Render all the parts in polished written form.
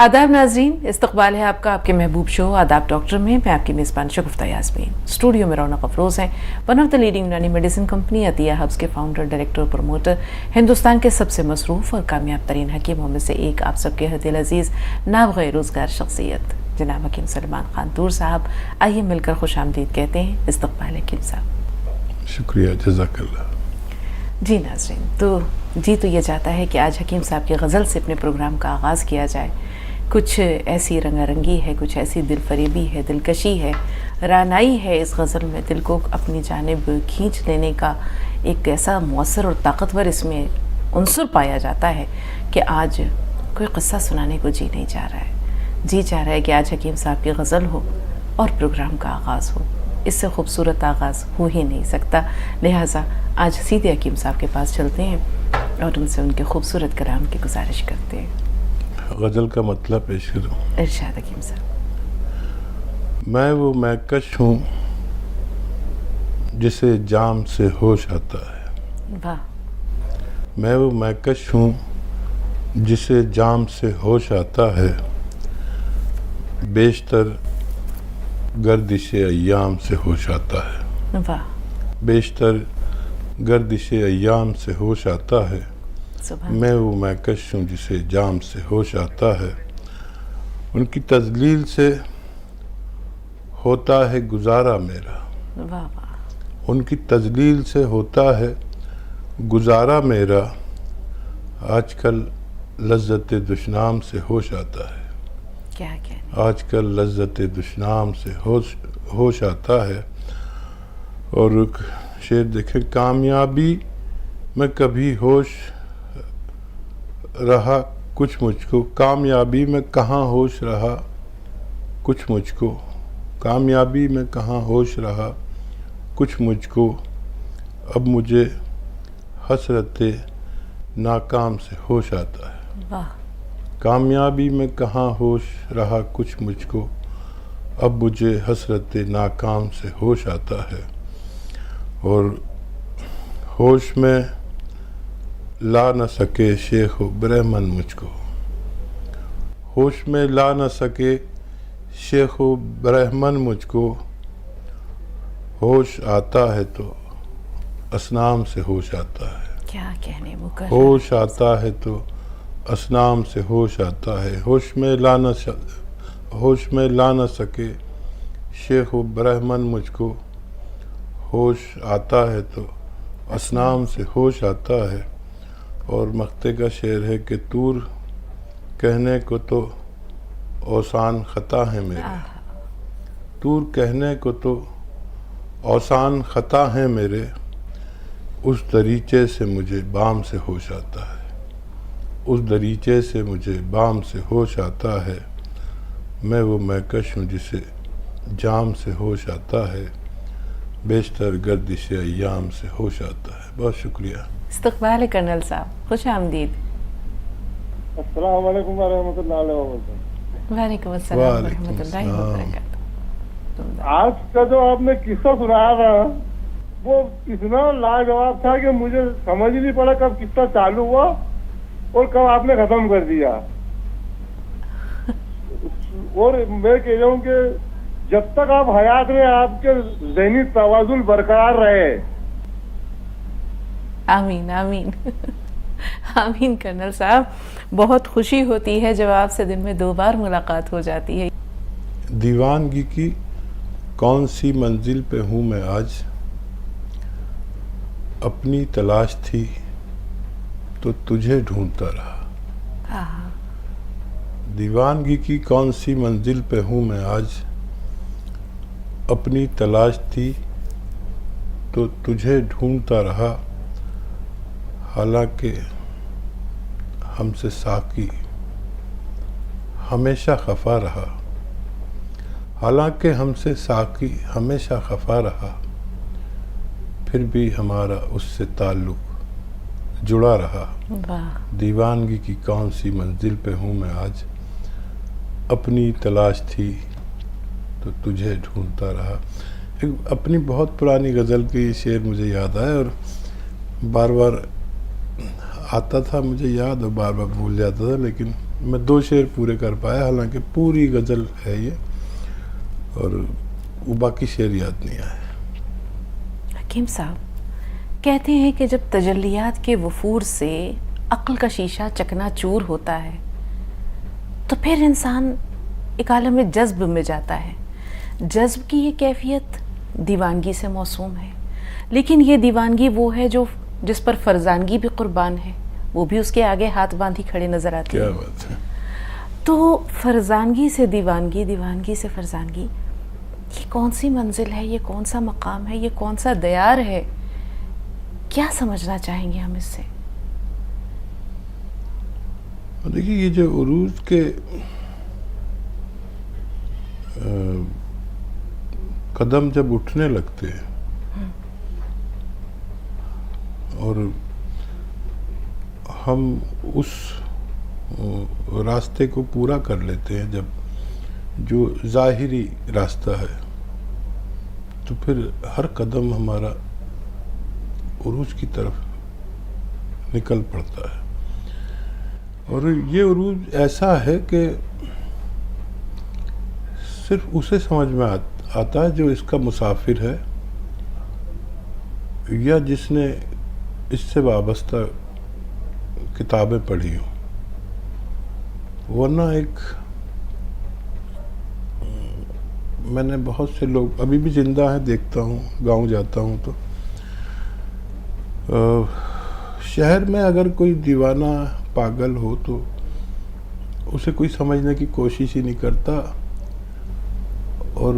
आदाब नाज़रीन, इस्तकबाल है आपका आपके महबूब शो आदाब डॉक्टर में। मैं आपकी मेज़बान शगुफ्ता यास्मीन। स्टूडियो में रौनक अफरोज़ हैं, वन ऑफ द लीडिंग यूनानी मेडिसिन कंपनी अतिया हब्स के फाउंडर, डायरेक्टर और प्रमोटर, हिंदुस्तान के सबसे मसरूफ़ और कामयाब तरीन हकीमों में से एक, आप सबके हदिल अजीज़ नाबग़े रोज़गार शख्सियत जनाब हकीम सलमान खान तूर साहब। आइए मिलकर खुश आमदीद कहते हैं। इस्तकबाल हकीम साहब। शुक्रिया, जज़ाकल्लाह। जी नाज़रीन, तो ये चाहता है कि आज हकीम साहब की गज़ल से अपने प्रोग्राम का आगाज़ किया जाए। कुछ ऐसी रंगारंगी है, कुछ ऐसी दिलफरेबी है, दिलकशी है, रानाई है इस गज़ल में, दिल को अपनी जानिब खींच लेने का एक ऐसा मौसर और ताकतवर इसमें उन्सुर पाया जाता है कि आज कोई क़स्सा सुनाने को जी नहीं चाह रहा है। जी चाह रहा है कि आज हकीम साहब की गज़ल हो और प्रोग्राम का आगाज़ हो। इससे खूबसूरत आगाज़ हो ही नहीं सकता। लिहाजा आज सीधे हकीम साहब के पास चलते हैं और उनसे उनके खूबसूरत कलाम की गुजारिश करते हैं। गज़ल का मतलब पेश करूँ। इरशाद हकीम साहब। मैं वो महकश हूँ जिसे जाम से होश आता है। वाह। मैं वो महकश हूँ जिसे जाम से होश आता है, बेशतर गर्दिश अय्याम से होश आता है। वाह। बेशतर गर्दिश अय्याम से होश आता है। मैं वो महकश हूँ जिसे जाम से होश आता है। उनकी तज़लील से होता है गुजारा मेरा। वाह वाह। उनकी तज़लील से होता है गुजारा मेरा। आजकल लज्जत दुश्नाम से होश आता है। क्या कहने। आजकल लज्जत दुश्नाम से होश आता है। और शेर देखें, कामयाबी में कभी होश रहा कुछ मुझको, कामयाबी में कहाँ होश रहा कुछ मुझको, कामयाबी में कहाँ होश रहा कुछ मुझको, अब मुझे हसरत नाकाम से होश आता है। वाह। कामयाबी में कहाँ होश रहा कुछ मुझको, अब मुझे हसरत नाकाम से होश आता है। और होश में ला न सके शेख ब्रह्मन मुझको, होश में ला न सके शेख ब्रह्मन मुझको, होश आता है तो असनाम से होश आता है। क्या कहने मुकर्रर। होश आता है तो असनाम से होश आता है। होश में ला न सके शेख ब्रह्मन मुझको, होश आता है तो असनाम से होश आता है। और मक्ते का शेर है कि तूर कहने को तो औसान ख़ता है मेरे, तूर कहने को तो औसान ख़ता है मेरे, उस दरीचे से मुझे बाम से होश आता है, उस दरीचे से मुझे बाम से होश आता है। मैं वो महकश हूँ जिसे जाम से होश आता है, बेशतर गर्दिश अय्याम से होश आता है। बहुत शुक्रिया। इस्तकबाल कर्नल साहब, खुश आमदीद। अस्सलाम वालेकुम रहमतुल्लाहि व बरकातहू। वालेकुम अस्सलाम रहमतुल्लाहि व बरकातहू। आज का जो आपने किस्सा सुनाया था वो इतना लाजवाब था कि मुझे समझ ही नहीं पड़ा कब किस्सा चालू हुआ और कब आपने खत्म कर दिया। और मैं कह रहा हूँ कि जब तक आप हयात में आपके ज़हनी तवाज़ुन बरकरार रहे। आमीन आमीन। आमीन कर्नल साहब, बहुत खुशी होती है जब आपसे दिन में 2 बार मुलाकात हो जाती है। दीवानगी की कौन सी मंजिल पे हूँ मैं आज, अपनी तलाश थी तो तुझे ढूंढता रहा। दीवानगी की कौन सी मंजिल पे हूँ मैं आज, अपनी तलाश थी तो तुझे ढूंढता रहा। हालांकि हमसे साकी हमेशा खफा रहा, हालांकि हमसे साकी हमेशा खफा रहा, फिर भी हमारा उससे ताल्लुक़ जुड़ा रहा। दीवानगी की कौन सी मंजिल पे हूँ मैं आज, अपनी तलाश थी तो तुझे ढूंढता रहा। एक अपनी बहुत पुरानी गज़ल की शेर मुझे याद आया और बार बार आता था मुझे याद और बार बार भूल जाता था, लेकिन मैं 2 शेर पूरे कर पाया, हालांकि पूरी गज़ल है ये, और वो बाकी शेर याद नहीं आए। हकीम साहब, कहते हैं कि जब तजल्लियात के वफूर से अक्ल का शीशा चकनाचूर होता है तो फिर इंसान एक आलम जज्ब में जाता है। जज्ब की ये कैफियत दीवानगी से मौसूम है, लेकिन ये दीवानगी वो है जो जिस पर फरजानगी भी कुर्बान है, वो भी उसके आगे हाथ बांधी खड़े नजर आती है। क्या बात है। तो फरजानगी से दीवानगी, दीवानगी से फरजानगी, ये कौन सी मंजिल है, ये कौन सा मकाम है, ये कौन सा दयार है? क्या समझना चाहेंगे हम इससे? देखिए, ये जो उरूज के कदम जब उठने लगते हैं और हम उस रास्ते को पूरा कर लेते हैं, जब जो ज़ाहिरी रास्ता है, तो फिर हर कदम हमारा उरूज की तरफ निकल पड़ता है। और ये उरूज ऐसा है कि सिर्फ उसे समझ में आता है जो इसका मुसाफिर है या जिसने इससे वाबस्ता किताबें पढ़ी हों, वरना एक मैंने बहुत से लोग अभी भी जिंदा हैं, देखता हूँ, गांव जाता हूँ तो शहर में अगर कोई दीवाना पागल हो तो उसे कोई समझने की कोशिश ही नहीं करता, और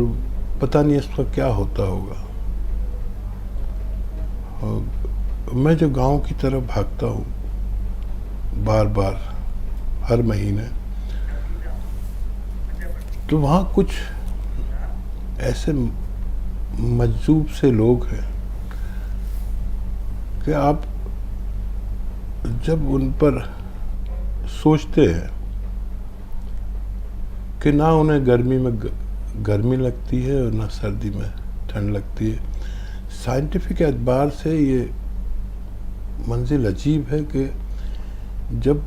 पता नहीं इसका क्या होता होगा। मैं जो गांव की तरफ भागता हूँ बार बार हर महीने, तो वहाँ कुछ ऐसे मजजूब से लोग हैं कि आप जब उन पर सोचते हैं कि ना उन्हें गर्मी में गर्मी लगती है और ना सर्दी में ठंड लगती है। साइंटिफिक एतबार से ये मंजिल अजीब है कि जब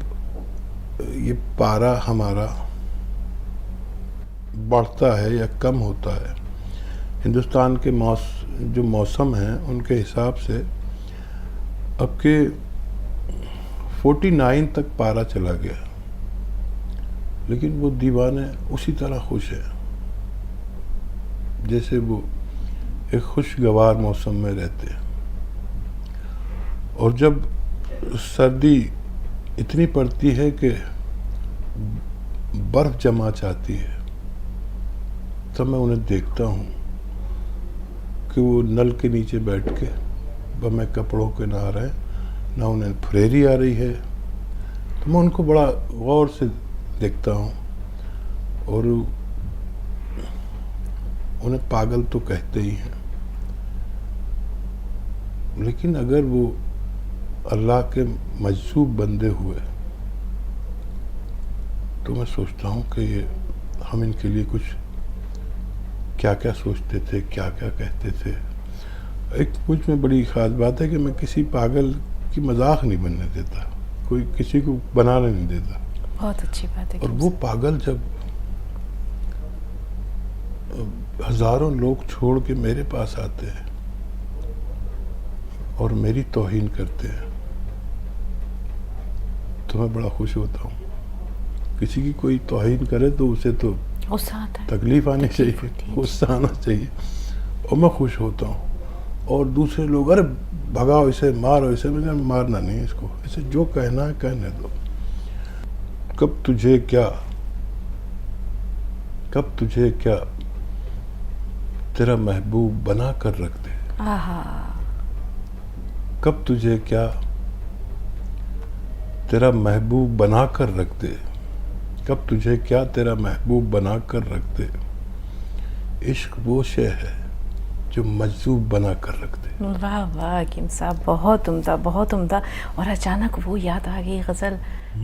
ये पारा हमारा बढ़ता है या कम होता है, हिंदुस्तान के जो मौसम हैं उनके हिसाब से अब के 49 तक पारा चला गया, लेकिन वो दीवाने उसी तरह खुश है जैसे वो एक खुशगवार मौसम में रहते हैं। और जब सर्दी इतनी पड़ती है कि बर्फ जमा चाहती है, तब मैं उन्हें देखता हूँ कि वो नल के नीचे बैठ के बमे कपड़ों के नहा रहे हैं, ना उन्हें फुरेरी आ रही है, तो मैं उनको बड़ा गौर से देखता हूँ। और उन्हें पागल तो कहते ही हैं, लेकिन अगर वो अल्लाह के मजसूब बंदे हुए तो मैं सोचता हूँ कि ये हम इनके लिए कुछ क्या क्या सोचते थे, क्या क्या कहते थे। एक मुझ में बड़ी ख़ास बात है कि मैं किसी पागल की मजाक नहीं बनने देता, कोई किसी को बनाने नहीं देता। बहुत अच्छी बात है। और वो पागल जब हजारों लोग छोड़ के मेरे पास आते हैं और मेरी तौहीन करते हैं, तो मैं बड़ा खुश होता हूँ। किसी की कोई तौहीन करे तो उसे तो गुस्सा आता है, तकलीफ आनी चाहिए, गुस्सा आना चाहिए, और मैं खुश होता हूँ। और दूसरे लोग अरे भगाओ इसे, मारो इसे, मैं मारना नहीं इसको, इसे जो कहना है कहने दो। कब तुझे क्या तेरा महबूब बना कर रख दे, कब तुझे क्या तेरा महबूब बना कर रख दे, कब तुझे क्या तेरा महबूब बना कर रख दे। इश्क वो शे है जो मजजूब बना कर रख दे। वाह वाह हकीम साहब, बहुत उम्दा, बहुत उम्दा। और अचानक वो याद आ गई गज़ल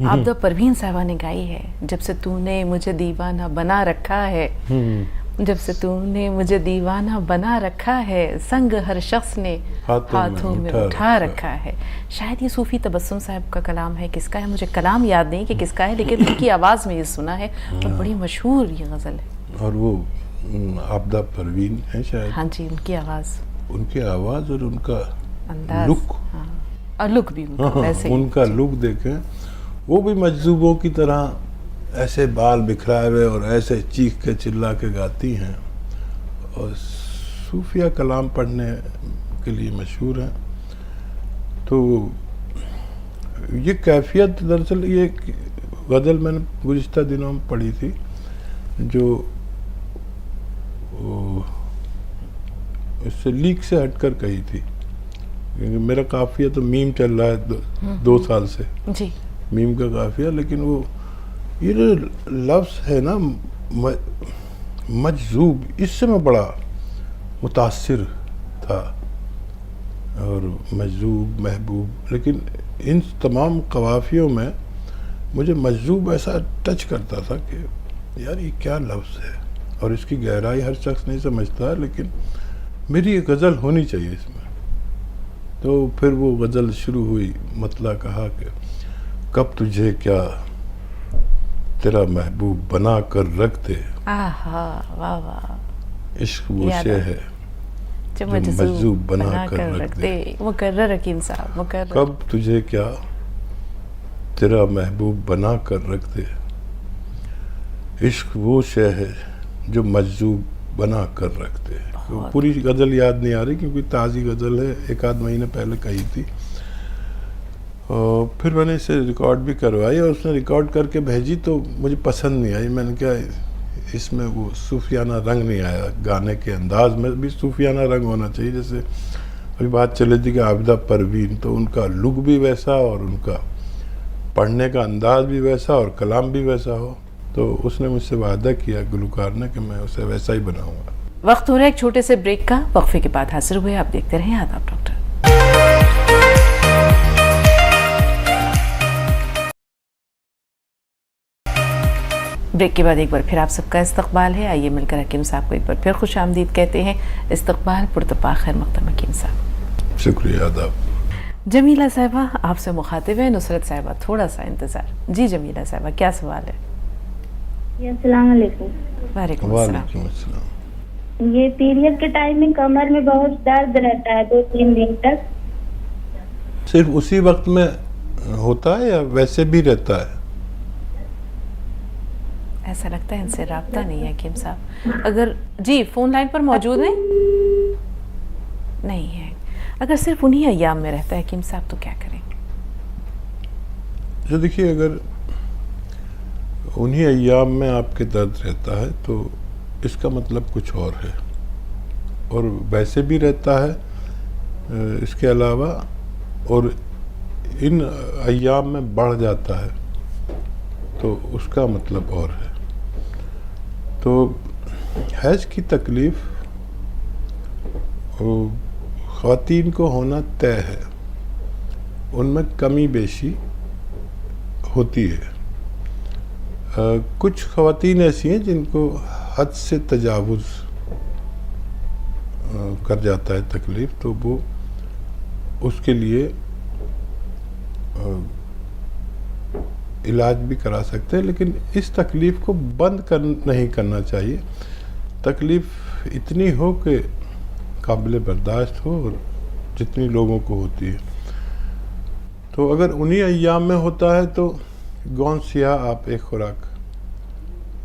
आबदा परवीन साहबा ने गाई है, जब से तूने मुझे दीवाना बना रखा है। जब से तूने मुझे दीवाना बना रखा है, संग हर शख्स ने हाथों में उठा रखा है। शायद ये सूफी तबस्सुम साहब का कलाम है, किसका है मुझे कलाम याद नहीं कि किसका है, लेकिन उनकी आवाज़ में ये सुना है और बड़ी मशहूर ये गज़ल है। और वो आबदा परवीन है शायद। हाँ जी, उनकी आवाज़ और उनका अंदाज, लुक, हाँ, और लुक भी उनका वैसे ही। उनका लुक देखें, वो भी मजजूबों की तरह ऐसे बाल बिखराए हुए और ऐसे चीख के चिल्ला के गाती हैं और सूफिया कलाम पढ़ने के लिए मशहूर हैं। तो ये कैफियत, दरअसल ये गज़ल मैंने गुज़िश्ता दिनों में पढ़ी थी, जो इससे लीक से हटकर कही थी, क्योंकि मेरा काफ़िया तो मीम चल रहा है 2 साल से, जी, मीम का काफ़िया। लेकिन वो ये जो लफ्ज़ है ना मजजूब, इससे मैं बड़ा मुतासिर था, और मजजूब, महबूब, लेकिन इन तमाम कवाफियों में मुझे मजजूब ऐसा टच करता था कि यार ये क्या लफ्ज़ है, और इसकी गहराई हर शख्स नहीं समझता है, लेकिन मेरी ये गज़ल होनी चाहिए इसमें। तो फिर वो गज़ल शुरू हुई, मतला कहा कि कब तुझे क्या तेरा महबूब बना कर रख दे, आहा, वाह वाह, इश्क वो शे है जो मजजूब बना कर रख दे। मुकर्रर हकीम साहब, मुकर्रर। कब तुझे क्या तेरा महबूब बना कर रख दे, इश्क वो शे है जो मजजूब बना कर रख दे। तो पूरी गज़ल याद नहीं आ रही क्योंकि ताज़ी गज़ल है, 1 आध महीने पहले कही थी। और फिर मैंने इसे रिकॉर्ड भी करवाई, और उसने रिकॉर्ड करके भेजी तो मुझे पसंद नहीं आई। मैंने क्या, इसमें वो सूफियाना रंग नहीं आया, गाने के अंदाज में भी सूफियाना रंग होना चाहिए। जैसे अभी बात चली थी कि आबिदा परवीन, तो उनका लुक भी वैसा और उनका पढ़ने का अंदाज भी वैसा और कलाम भी वैसा हो। तो उसने मुझसे वादा किया गुलकार ने कि मैं उसे वैसा ही बनाऊंगा। वक्त हो रहा है एक छोटे से ब्रेक का, वक्फे के बाद हाजिर हुए, आप देखते रहें आदाब डॉक्टर। ब्रेक के बाद एक बार फिर आप सबका इस्तकबाल है। आइए मिलकर हकीम साहब को एक बार फिर खुश आमदीद कहते हैं। इस्तकबाल पुरतपा खैर मकदम हकीम साहब। शुक्रिया, आदाब। जमीला साहिबा आपसे मुखातिब है, नुसरत साहिबा थोड़ा सा इंतज़ार। जी जमीला साहिबा, क्या सवाल है? अस्सलाम वालेकुम। वालेकुम अस्सलाम। ये पीरियड के टाइम में कमर में बहुत दर्द रहता है 2-3 दिन तक। सिर्फ उसी वक्त में होता है या वैसे भी रहता है? ऐसा लगता है इनसे राब्ता नहीं है हकीम साहब। अगर जी फ़ोन लाइन पर मौजूद हैं? नहीं है। अगर सिर्फ उन्हीं अय्याम में रहता है हकीम साहब तो क्या करें? जो देखिए, अगर उन्हीं अय्याम में आपके दर्द रहता है तो इसका मतलब कुछ और है, और वैसे भी रहता है इसके अलावा, और इन अय्याम में बढ़ जाता है तो उसका मतलब और है। तो हैज की तकलीफ़ ख़वातीन को होना तय है, उनमें कमी बेशी होती है। कुछ ख़वातीन ऐसी हैं जिनको हद से तजावुज़ कर जाता है तकलीफ़, तो वो उसके लिए इलाज भी करा सकते हैं, लेकिन इस तकलीफ़ को बंद नहीं करना चाहिए। तकलीफ़ इतनी हो कि काबिल बर्दाश्त हो, और जितनी लोगों को होती है। तो अगर उन्हीं अय्याम में होता है तो गौन सियाह आप एक खुराक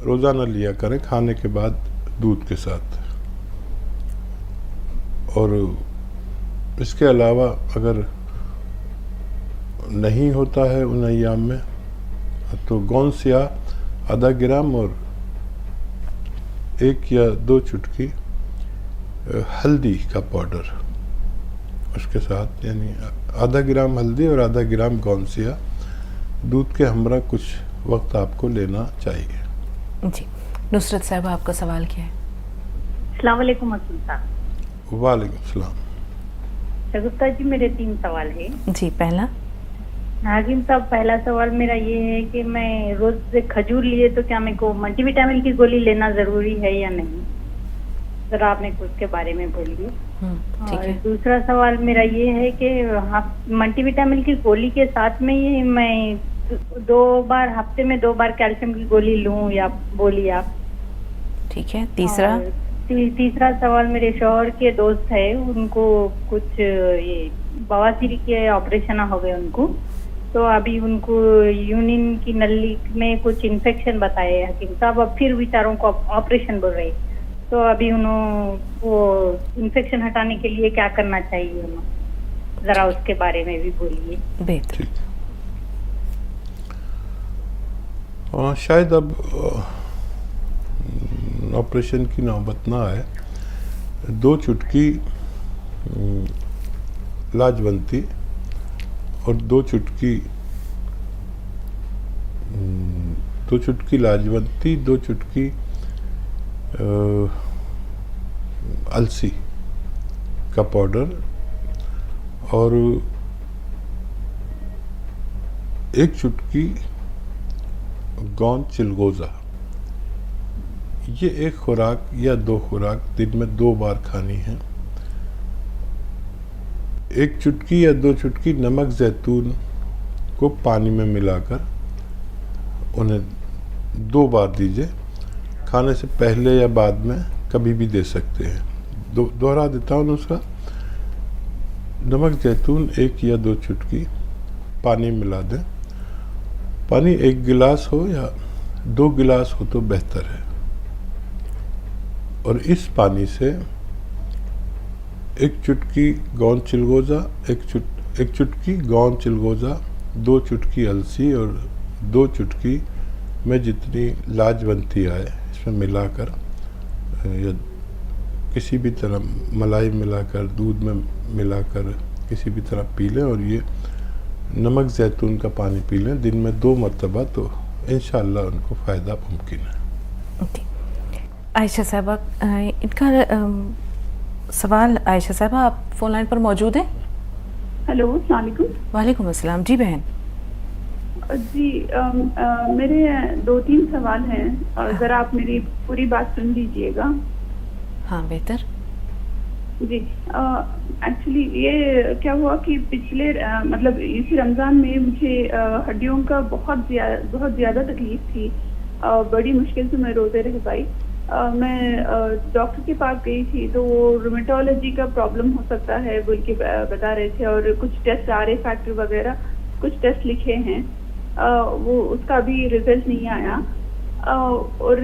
रोज़ाना लिया करें खाने के बाद दूध के साथ। और इसके अलावा अगर नहीं होता है उन अय्याम में तो गौन सियाह आधा ग्राम और 1 या 2 चुटकी हल्दी का पाउडर उसके साथ, यानी आधा ग्राम हल्दी और आधा ग्राम गौन सियाह दूध के हमरा कुछ वक्त आपको लेना चाहिए। जी नुसरत साहब, आपका सवाल क्या है? अस्सलाम वालेकुम हकीम साहब। वालेकुम सलाम। शगुफ्ता जी, मेरे 3 सवाल है। जी पहला, हकीम साहब, पहला सवाल मेरा ये है कि मैं रोज से खजूर लिए तो क्या मेरे को मल्टीविटामिन की गोली लेना जरूरी है या नहीं? जरा आपने कुछ के बारे में बोलिए। ठीक और है। दूसरा सवाल मेरा ये है कि मल्टीविटामिन की गोली के साथ में ये मैं 2 बार हफ्ते में 2 बार कैल्शियम की गोली लूं या बोलिए आप। ठीक है। तीसरा? और तीसरा सवाल मेरे शौहर के दोस्त है, उनको कुछ ये बवासीर के ऑपरेशन हो गए उनको, तो अभी उनको यूनिन की नली में कुछ इन्फेक्शन बताए हकीम साहब, अब फिर बेचारों को ऑपरेशन बोल रहे, तो अभी उन्होंने वो इन्फेक्शन हटाने के लिए क्या करना चाहिए उन्हें, जरा उसके बारे में भी बोलिए। बेहतर। ठीक। शायद अब ऑपरेशन की नौबत ना आए। 2 चुटकी लाजवंती और 2 चुटकी लाजवंती, 2 चुटकी अलसी का पाउडर और 1 चुटकी गौंद चिलगोज़ा, ये 1 खुराक या 2 खुराक दिन में 2 बार खानी है। 1 चुटकी या 2 चुटकी नमक जैतून को पानी में मिलाकर उन्हें 2 बार दीजिए। खाने से पहले या बाद में कभी भी दे सकते हैं। दोहरा देता हूँ नुस्खा। नमक जैतून 1 या 2 चुटकी पानी मिला दें। पानी 1 गिलास हो या 2 गिलास हो तो बेहतर है। और इस पानी से 1 चुटकी गौंद चिलगोज़ा, 1 चुटकी गौंद चिलगोज़ा, 2 चुटकी अलसी और 2 चुटकी में जितनी लाजवंती आए इसमें मिलाकर या किसी भी तरह मलाई मिलाकर, दूध में मिलाकर किसी भी तरह पी लें। और ये नमक जैतून का पानी पी लें दिन में 2 मरतबा, तो इंशाअल्लाह उनको फ़ायदा मुमकिन है। आयशा साहबा, इनका सवाल, आयशा साहबा आप फ़ोन लाइन पर मौजूद हैं? हेलो, अस्सलाम वालेकुम। वालेकुम अस्सलाम। जी बहन। जी मेरे 2-3 सवाल हैं और ज़रा आप मेरी पूरी बात सुन लीजिएगा। हाँ, बेहतर। जी एक्चुअली ये क्या हुआ कि पिछले मतलब इस रमज़ान में मुझे हड्डियों का बहुत ज़्यादा तकलीफ़ थी। बड़ी मुश्किल से मैं रोज़े रह पाई। मैं डॉक्टर के पास गई थी तो वो रूमेटोलॉजी का प्रॉब्लम हो सकता है बोल के बता रहे थे, और कुछ टेस्ट RA फैक्टर वगैरह कुछ टेस्ट लिखे हैं, वो उसका भी रिजल्ट नहीं आया। और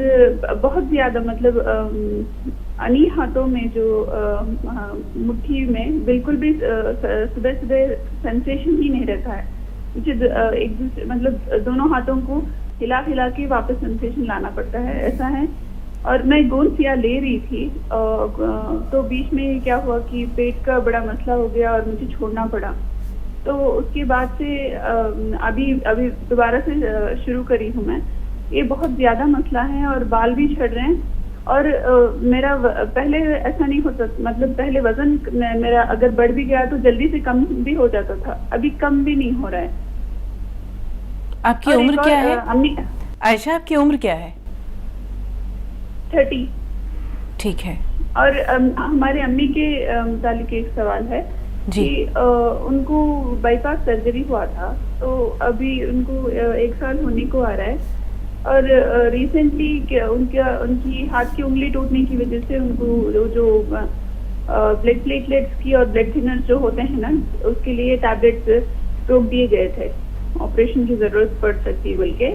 बहुत ज़्यादा मतलब अनी हाथों में जो मुट्ठी में बिल्कुल भी सुबह सेंसेशन ही नहीं रहता है। मुझे एक दूसरे मतलब दोनों हाथों को हिला के वापस सेंसेशन लाना पड़ता है, ऐसा है। और मैं गोंसिया ले रही थी तो बीच में क्या हुआ कि पेट का बड़ा मसला हो गया और मुझे छोड़ना पड़ा। तो उसके बाद से अभी दोबारा से शुरू करी हूँ मैं। ये बहुत ज़्यादा मसला है और बाल भी झड़ रहे हैं। और मेरा पहले ऐसा नहीं होता, मतलब पहले वज़न मेरा अगर बढ़ भी गया तो जल्दी से कम भी हो जाता था, अभी कम भी नहीं हो रहा है। आपकी उम्र क्या है अम्मी? आयशा, आपकी उम्र क्या है? 30। ठीक है। और हमारे अम्मी के मुतालिक एक सवाल है जी। कि उनको बाईपास सर्जरी हुआ था, तो अभी उनको 1 साल होने को आ रहा है। और रिसेंटली उनकी हाथ की उंगली टूटने की वजह से उनको जो ब्लड प्लेटलेट्स की और ब्लड थिनर जो होते हैं ना, उसके लिए टैबलेट्स रोक दिए गए थे, ऑपरेशन की ज़रूरत पड़ सकती है बोल के।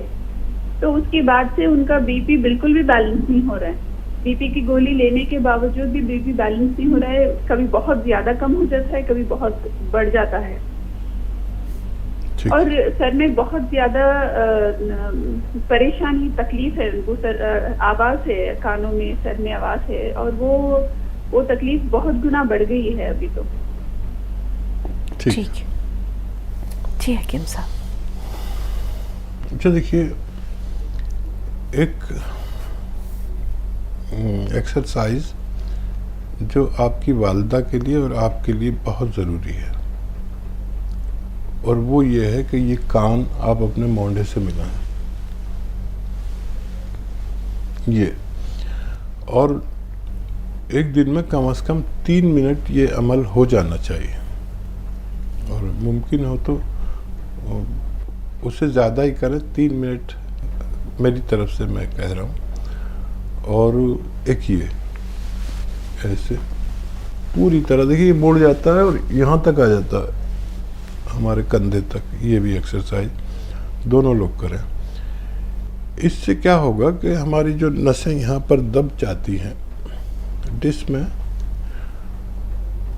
तो उसके बाद से उनका बीपी बिल्कुल भी बैलेंस नहीं हो रहा है। बीपी की गोली लेने के बावजूद भी बीपी बैलेंस नहीं हो रहा है, कभी बहुत ज़्यादा कम हो जाता है, कभी बहुत बढ़ जाता है। और सर में बहुत ज़्यादा परेशानी, तकलीफ है उनको। सर आवाज़ है कानों में, सर में आवाज़ है, और वो तकलीफ बहुत गुना बढ़ गई है अभी तो। ठीक। जी हकीम साहब। अच्छा देखिए, एक एक्सरसाइज जो आपकी वालिदा के लिए और आपके लिए बहुत ज़रूरी है, और वो ये है कि ये कान आप अपने मोंढे से मिलाएं। ये और एक दिन में कम से कम 3 मिनट ये अमल हो जाना चाहिए, और मुमकिन हो तो उससे ज़्यादा ही करें। 3 मिनट मेरी तरफ से मैं कह रहा हूँ। और एक ये ऐसे पूरी तरह देखिए मुड़ जाता है और यहाँ तक आ जाता है, हमारे कंधे तक। ये भी एक्सरसाइज दोनों लोग करें। इससे क्या होगा कि हमारी जो नसें यहाँ पर दब जाती हैं डिस्क में,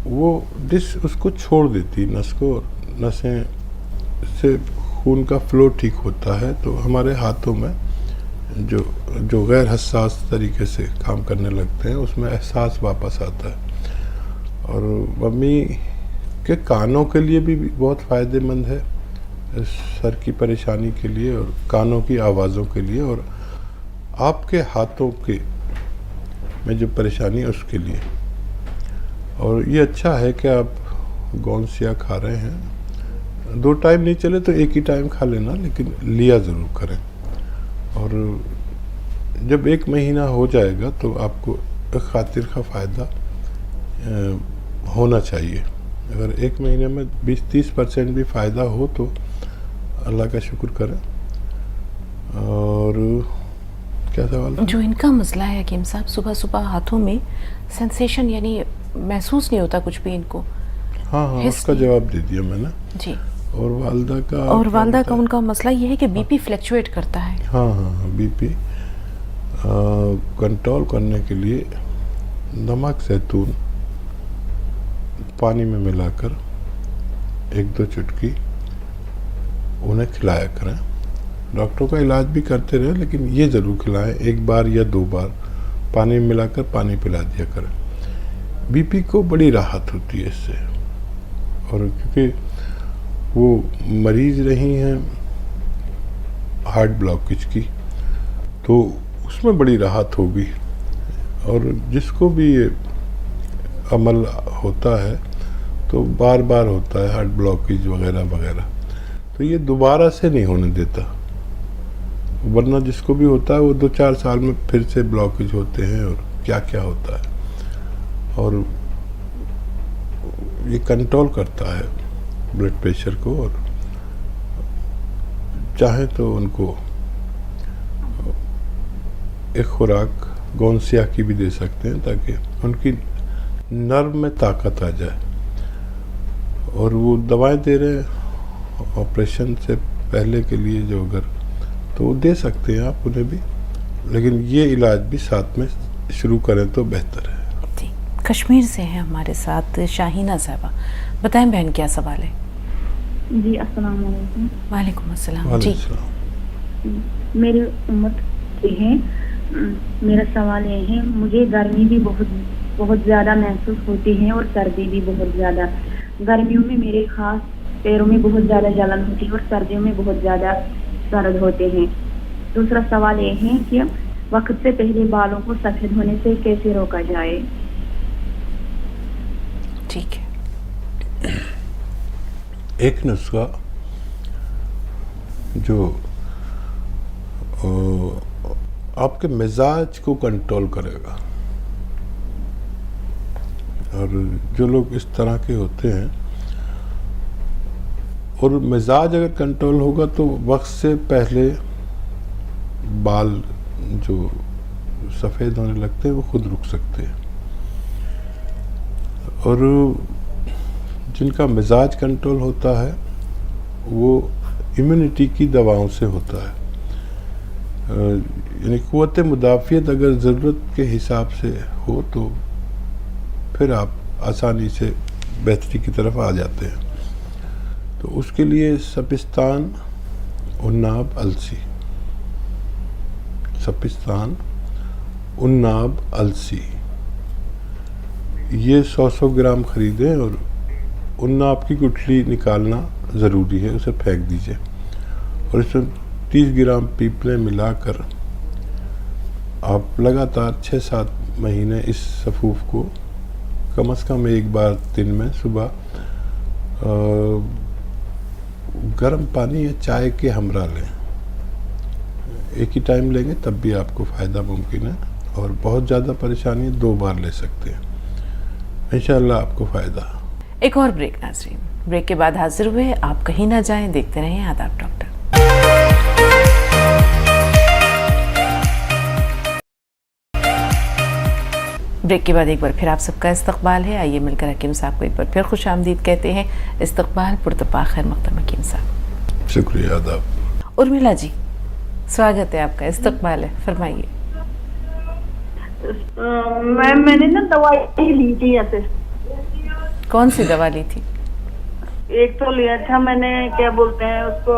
वो डिस्क उसको छोड़ देती है नस को, और नसें से खून का फ्लो ठीक होता है। तो हमारे हाथों में जो गैर हसास तरीके से काम करने लगते हैं उसमें एहसास वापस आता है। और मम्मी के कानों के लिए भी बहुत फ़ायदेमंद है, सर की परेशानी के लिए और कानों की आवाज़ों के लिए, और आपके हाथों के में जो परेशानी है उसके लिए। और ये अच्छा है कि आप गौनसिया खा रहे हैं। 2 टाइम नहीं चले तो 1 ही टाइम खा लेना, लेकिन लिया ज़रूर करें। और जब 1 महीना हो जाएगा तो आपको एक खातिर का फ़ायदा होना चाहिए। अगर 1 महीने में 20-30% भी फ़ायदा हो तो अल्लाह का शुक्र करें। और क्या सवाल है? जो इनका मसला है हकीम साहब, सुबह सुबह हाथों में सेंसेशन यानी महसूस नहीं होता कुछ भी इनको। हाँ, उसका जवाब दे दिया मैंने। जी। और वालदा का उनका मसला ये है कि बीपी फ्लक्चुएट करता है। हाँ, बीपी कंट्रोल करने के लिए नमक ज़ैतून पानी में मिलाकर 1-2 चुटकी उन्हें खिलाया करें। डॉक्टरों का इलाज भी करते रहे, लेकिन ये ज़रूर खिलाएं, 1 बार या 2 बार पानी में मिलाकर पानी पिला दिया करें। बीपी को बड़ी राहत होती है इससे। और क्योंकि वो मरीज़ रही हैं हार्ट ब्लॉकेज की, तो उसमें बड़ी राहत होगी। और जिसको भी ये अमल होता है तो बार बार होता है हार्ट ब्लॉकेज वगैरह वगैरह, तो ये दोबारा से नहीं होने देता। वरना जिसको भी होता है वो 2-4 साल में फिर से ब्लॉकेज होते हैं और क्या क्या होता है। और ये कंट्रोल करता है ब्लड प्रेशर को। और चाहे तो उनको एक खुराक गौनसिया की भी दे सकते हैं, ताकि उनकी नर्व में ताकत आ जाए। और वो दवाएं दे रहे हैं ऑपरेशन से पहले के लिए जो, अगर तो वो दे सकते हैं आप उन्हें भी, लेकिन ये इलाज भी साथ में शुरू करें तो बेहतर है। जी। कश्मीर से हैं हमारे साथ शाहीना साहबा। बताएं बहन, क्या सवाल है? जी, अस्सलाम वालेकुम। वालेकुम अस्सलाम। जी। मेरी उम्र है। मेरा सवाल ये है, मुझे गर्मी भी बहुत ज़्यादा महसूस होती है और सर्दी भी बहुत ज़्यादा। गर्मियों में मेरे खास पैरों में बहुत ज़्यादा जलन होती है और सर्दियों में बहुत ज़्यादा दर्द होते हैं। दूसरा सवाल ये है कि वक्त से पहले बालों को सफ़ेद होने से कैसे रोका जाए? ठीक है। एक नुस्खा जो आपके मिजाज को कंट्रोल करेगा, और जो लोग इस तरह के होते हैं, और मिजाज अगर कंट्रोल होगा तो वक्त से पहले बाल जो सफ़ेद होने लगते हैं वो खुद रुक सकते हैं। और जिनका मिजाज कंट्रोल होता है वो इम्यूनिटी की दवाओं से होता है। यानी क़ुव्वत मुदाफ़ियत अगर ज़रूरत के हिसाब से हो तो फिर आप आसानी से बेहतरी की तरफ आ जाते हैं। तो उसके लिए सपिस्तान, उन्नाब, अलसी, सपिस्तान, उन्नाब, अलसी, ये 100 ग्राम खरीदें। और उन्नाब की गुठली निकालना ज़रूरी है, उसे फेंक दीजिए। और इसमें 30 ग्राम पीपले मिलाकर आप लगातार 6-7 महीने इस सफ़ूफ को कम से कम 1 बार दिन में सुबह गर्म पानी या चाय के हमरा लें। एक ही टाइम लेंगे तब भी आपको फ़ायदा मुमकिन है। और बहुत ज़्यादा परेशानी 2 बार ले सकते हैं। इंशाअल्लाह आपको फ़ायदा। एक और ब्रेक नाज़रीन, ब्रेक के बाद हाजिर हुए, आप कहीं ना जाएं, देखते रहें आदाब डॉक्टर। ब्रेक के बाद एक बार फिर आप सबका इस्तकबाल है। आइए मिलकर हकीम साहब को एक बार फिर खुश आमदीद कहते हैं। इस्तकबाल पुरतपा खैर मक़दम हकीम साहब। शुक्रिया, आदाब। उर्मिला जी, स्वागत है आपका, इस्तकबाल है, फरमाइए। मैम मैंने ना दवाई ली थी ऐसे। कौन सी दवा ली थी? एक तो लिया था मैंने, क्या बोलते हैं उसको,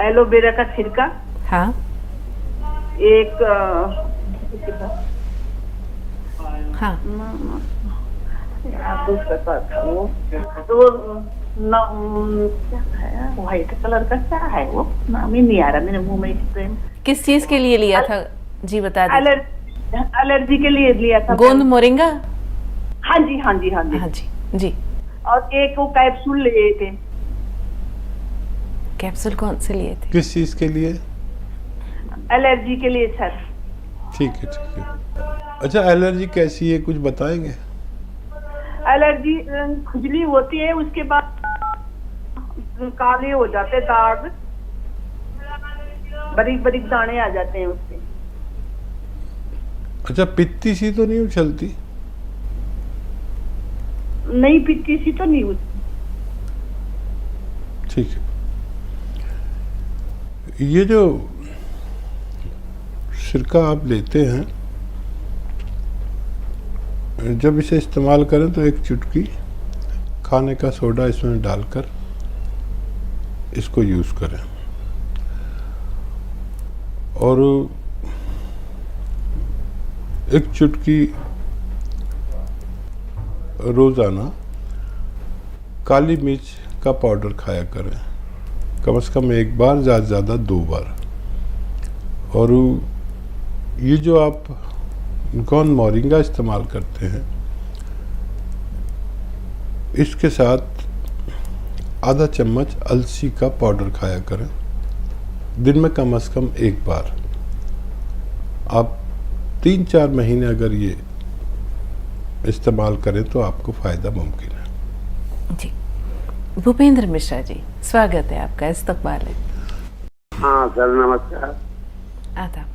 एलोवेरा का छिलका। हाँ। एक हाँ। दूसरा था वो तो क्या है, व्हाइट कलर का क्या है वो, नाम ही नहीं आ रहा मेरे मुंह में। किस चीज के लिए लिया था जी, बता दीजिए। एलर्जी के लिए लिया था। गोंद मोरिंगा? हाँ जी हाँ जी हाँ जी हाँ जी जी। और एक वो कैप्सूल लिए थे। कैप्सूल कौन से लिए थे? किस चीज़ के लिए? एलर्जी के लिए सर। ठीक है, ठीक है। अच्छा, एलर्जी कैसी है, कुछ बताएंगे? एलर्जी खुजली होती है, उसके बाद काले हो जाते दाग, बारीक बारीक दाने आ जाते हैं उससे। अच्छा, पित्ती सी तो नहीं उछलती? नहीं, पित्ती सी तो नहीं होती। ठीक है। ये जो सिरका आप लेते हैं, जब इसे इस्तेमाल करें तो एक चुटकी खाने का सोडा इसमें डालकर इसको यूज़ करें, और एक चुटकी रोज़ाना काली मिर्च का पाउडर खाया करें, कम से कम 1 बार, ज़्यादा से ज़्यादा 2 बार। और ये जो आप गोंद मोरिंगा इस्तेमाल करते हैं, इसके साथ आधा चम्मच अलसी का पाउडर खाया करें, दिन में कम से कम 1 बार। आप 3-4 महीने अगर ये इस्तेमाल करें तो आपको फ़ायदा मुमकिन है। जी। भूपेंद्र मिश्रा जी, स्वागत है आपका, इस्तकबाल है। हाँ सर, नमस्कार। आदाब।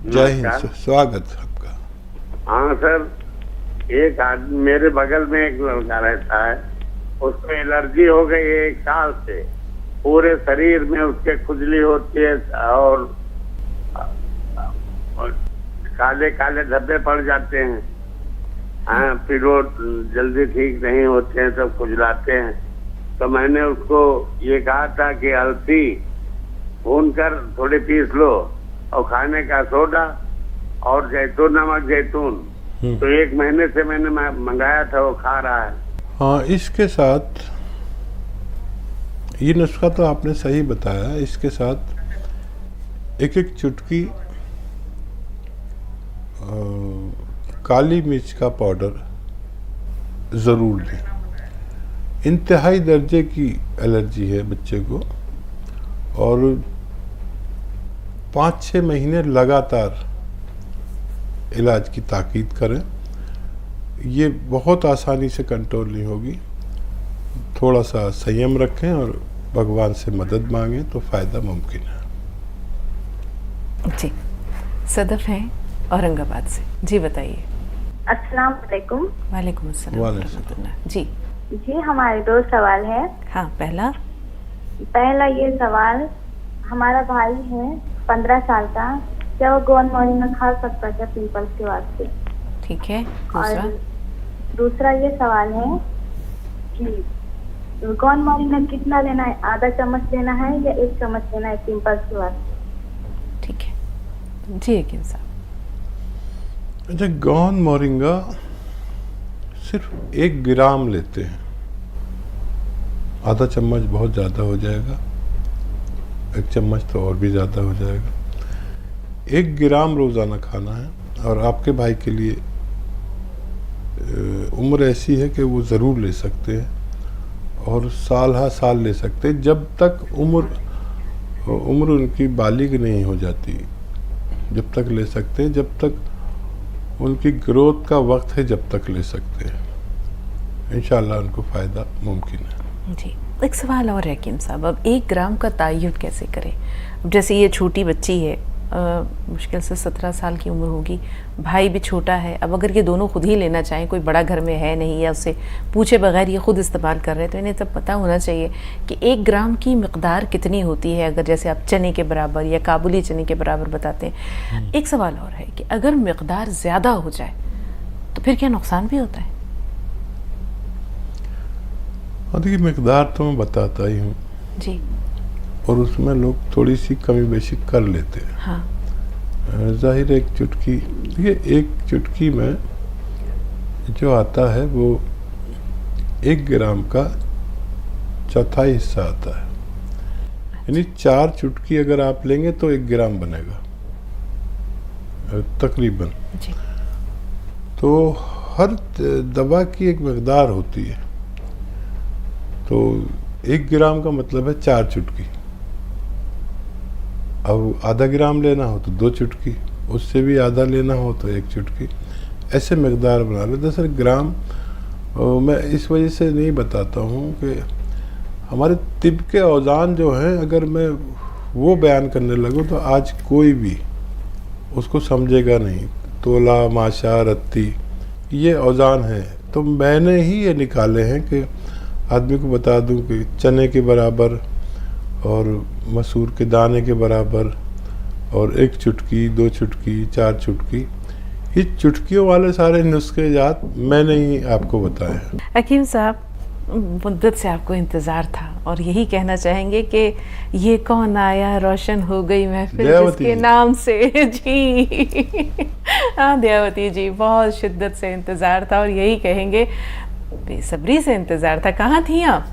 जय हिंद सर, स्वागत है आपका। हाँ सर, एक आदमी मेरे बगल में एक लड़का रहता है, उसको एलर्जी हो गई 1 साल से, पूरे शरीर में उसके खुजली होती है और काले काले धब्बे पड़ जाते हैं। हाँ, फिर वो जल्दी ठीक नहीं होते हैं, सब खुजलाते हैं। तो मैंने उसको ये कहा था कि अलसी भून कर थोड़ी पीस लो और खाने का सोडा और जैतून, नमक जैतून। तो 1 महीने से मैंने मंगाया था, वो खा रहा है। हाँ, इसके साथ ये नुस्खा तो आपने सही बताया, इसके साथ एक चुटकी काली मिर्च का पाउडर ज़रूर लें। इंतहाई दर्जे की एलर्जी है बच्चे को, और 5-6 महीने लगातार इलाज की ताकीद करें। ये बहुत आसानी से कंट्रोल नहीं होगी, थोड़ा सा संयम रखें और भगवान से मदद मांगें तो फ़ायदा मुमकिन है। जी। सदफ हैं औरंगाबाद से, जी बताइए। अस्सलाम वालेकुम। वालेकुम अस्सलाम रहमतुल्लाह। जी जी, हमारे 2 सवाल है। हाँ, पहला ये सवाल, हमारा भाई है 15 साल का, क्या वो गोंद मोरिंगा खा सकता है क्या पिंपल्स के वास्ते? ठीक है। और दूसरा ये सवाल है कि गोंद मोरिंगा कितना लेना है, आधा चम्मच लेना है या 1 चम्मच लेना है पिंपल्स के वास्ते? ठीक है जी हकीम साहब। अच्छा, गोंद मोरिंगा सिर्फ 1 ग्राम लेते हैं, आधा चम्मच बहुत ज़्यादा हो जाएगा, 1 चम्मच तो और भी ज़्यादा हो जाएगा। 1 ग्राम रोज़ाना खाना है, और आपके भाई के लिए उम्र ऐसी है कि वो ज़रूर ले सकते हैं, और साल हा साल ले सकते हैं, जब तक उम्र उनकी बालिग नहीं हो जाती, जब तक ले सकते हैं, जब तक उनकी ग्रोथ का वक्त है, जब तक ले सकते हैं। इंशाल्लाह उनको फ़ायदा मुमकिन है। जी, एक सवाल और है हकीम साहब, अब 1 ग्राम का तयन कैसे करें? अब जैसे ये छोटी बच्ची है, मुश्किल से 17 साल की उम्र होगी, भाई भी छोटा है, अब अगर ये दोनों खुद ही लेना चाहें, कोई बड़ा घर में है नहीं या उससे पूछे बगैर ये खुद इस्तेमाल कर रहे हैं, तो इन्हें तब पता होना चाहिए कि 1 ग्राम की मिकदार कितनी होती है, अगर जैसे आप चने के बराबर या काबुली चने के बराबर बताते हैं। एक सवाल और है कि अगर मिकदार ज़्यादा हो जाए तो फिर क्या नुकसान भी होता है? हाँ, देखिए मकदार तो मैं बताता ही हूँ जी। और उसमें लोग थोड़ी सी कमी बेशी कर लेते हैं। हाँ। जाहिर एक चुटकी, देखिए एक चुटकी में जो आता है वो 1 ग्राम का चौथाई हिस्सा आता है, यानी 4 चुटकी अगर आप लेंगे तो 1 ग्राम बनेगा तकरीबन। जी। तो हर दवा की एक मकदार होती है, तो 1 ग्राम का मतलब है 4 चुटकी। अब आधा ग्राम लेना हो तो 2 चुटकी, उससे भी आधा लेना हो तो 1 चुटकी, ऐसे मकदार बना लो। दरअसल ग्राम मैं इस वजह से नहीं बताता हूँ कि हमारे तिब के औज़ान जो हैं, अगर मैं वो बयान करने लगूँ तो आज कोई भी उसको समझेगा नहीं। तोला, माशा, रत्ती, ये औज़ान हैं, तो मैंने ही ये निकाले हैं कि आदमी को बता दूं कि चने के बराबर और मसूर के दाने के बराबर और 1 चुटकी, 2 चुटकी, 4 चुटकी, ये चुटकियों वाले सारे नुस्खे जात मैंने ही आपको बताए हैं। हकीम साहब, मुद्दत से आपको इंतज़ार था और यही कहना चाहेंगे कि ये कौन आया, रोशन हो गई महफिल जिसके नाम से। जी हाँ दयावती जी, बहुत शिद्दत से इंतज़ार था और यही कहेंगे बेसब्री से इंतज़ार था। कहाँ थी आप?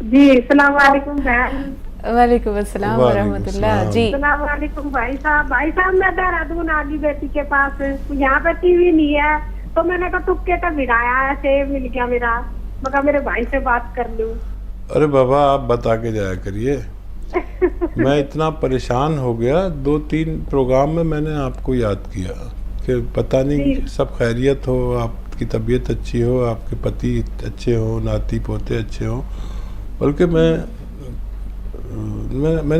जी अस्सलाम वालेकुम बहन। वालेकुम अस्सलाम वरहमतुल्लाह। जी अस्सलाम वालेकुम भाई साहब। मैं देहरादून आ गई बेटी के पास, यहाँ पे टीवी नहीं है, तो मैंने कहा तुक्के का भिड़ाया, ऐसे मिल गया मेरा, मगर मेरे भाई से बात कर लूं। अरे बाबा आप बता के जाया करिए। मैं इतना परेशान हो गया, 2-3 प्रोग्राम में मैंने आपको याद किया कि पता नहीं सब खैरियत हो, आपकी तबीयत अच्छी हो, आपके पति अच्छे हो, नाती पोते अच्छे हो। बल्कि मैंने